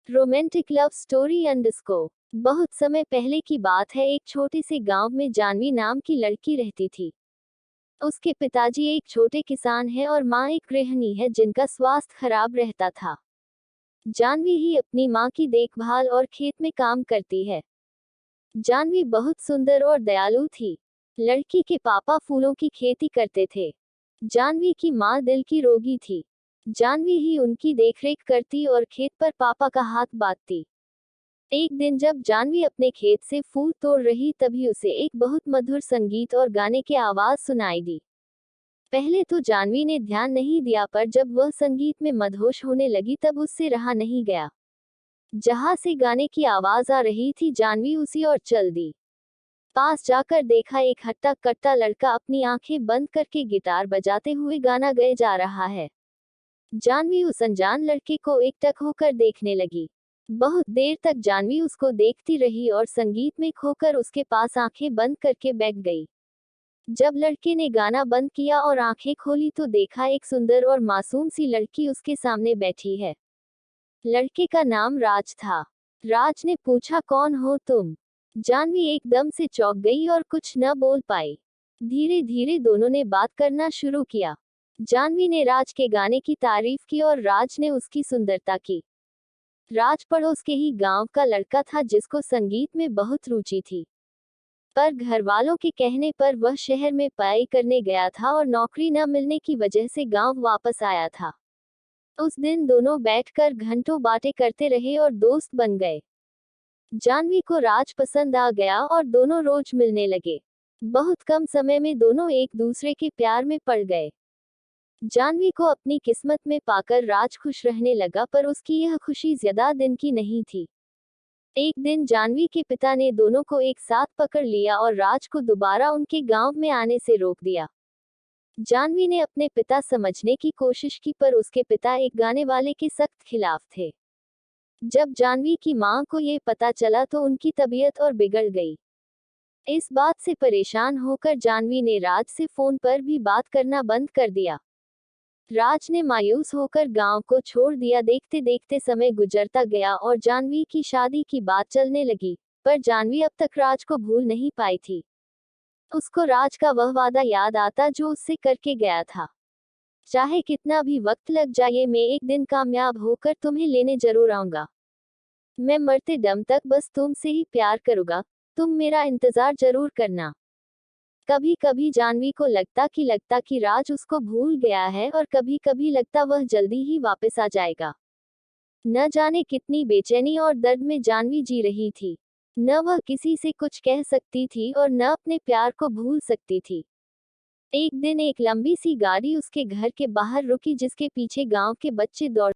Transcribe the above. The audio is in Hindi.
Romantic love story underscore. बहुत समय पहले की बात है, एक छोटे से गांव में जानवी नाम की लड़की रहती थी। उसके पिताजी एक छोटे किसान हैं और माँ एक गृहिणी है जिनका स्वास्थ्य खराब रहता था। जानवी ही अपनी माँ की देखभाल और खेत में काम करती है। जानवी बहुत सुंदर और दयालु थी। लड़की के पापा फूलों की खेती करते थे। जानवी की माँ दिल की रोगी थी। जानवी ही उनकी देखरेख करती और खेत पर पापा का हाथ बांधती। एक दिन जब जानवी अपने खेत से फूल तोड़ रही तभी उसे एक बहुत मधुर संगीत और गाने की आवाज सुनाई दी। पहले तो जानवी ने ध्यान नहीं दिया, पर जब वह संगीत में मदहोश होने लगी तब उससे रहा नहीं गया। जहां से गाने की आवाज आ रही थी जानवी उसी ओर चल दी। पास जाकर देखा एक हट्टा कट्टा लड़का अपनी आंखें बंद करके गिटार बजाते हुए गाना गाए जा रहा है। जानवी उस अनजान लड़के को एकटक होकर देखने लगी। बहुत देर तक जानवी उसको देखती रही और संगीत में खोकर उसके पास आंखें बंद करके बैठ गई। जब लड़के ने गाना बंद किया और आंखें खोली तो देखा एक सुंदर और मासूम सी लड़की उसके सामने बैठी है। लड़के का नाम राज था। राज ने पूछा, कौन हो तुम? जानवी एकदम से चौंक गई और कुछ न बोल पाई। धीरे धीरे दोनों ने बात करना शुरू किया। जानवी ने राज के गाने की तारीफ की और राज ने उसकी सुंदरता की। राज पड़ोस के ही गांव का लड़का था जिसको संगीत में बहुत रुचि थी, पर घर वालों के कहने पर वह शहर में पढ़ाई करने गया था और नौकरी न मिलने की वजह से गांव वापस आया था। उस दिन दोनों बैठकर घंटों बातें करते रहे और दोस्त बन गए। जानवी को राज पसंद आ गया और दोनों रोज मिलने लगे। बहुत कम समय में दोनों एक दूसरे के प्यार में पड़ गए। जानवी को अपनी किस्मत में पाकर राज खुश रहने लगा, पर उसकी यह खुशी ज्यादा दिन की नहीं थी। एक दिन जानवी के पिता ने दोनों को एक साथ पकड़ लिया और राज को दोबारा उनके गांव में आने से रोक दिया। जानवी ने अपने पिता समझने की कोशिश की, पर उसके पिता एक गाने वाले के सख्त खिलाफ थे। जब जानवी की मां को ये पता चला तो उनकी तबीयत और बिगड़ गई। इस बात से परेशान होकर जानवी ने राज से फोन पर भी बात करना बंद कर दिया। राज ने मायूस होकर गांव को छोड़ दिया। देखते देखते समय गुजरता गया और जानवी की शादी की बात चलने लगी, पर जानवी अब तक राज को भूल नहीं पाई थी। उसको राज का वह वादा याद आता जो उससे करके गया था। चाहे कितना भी वक्त लग जाए, मैं एक दिन कामयाब होकर तुम्हें लेने जरूर आऊंगा। मैं मरते दम तक बस तुमसे ही प्यार करूंगा, तुम मेरा इंतजार जरूर करना। कभी कभी जानवी को लगता कि राज उसको भूल गया है और कभी कभी लगता वह जल्दी ही वापस आ जाएगा। न जाने कितनी बेचैनी और दर्द में जानवी जी रही थी। न वह किसी से कुछ कह सकती थी और न अपने प्यार को भूल सकती थी। एक दिन एक लंबी सी गाड़ी उसके घर के बाहर रुकी जिसके पीछे गांव के बच्चे दौड़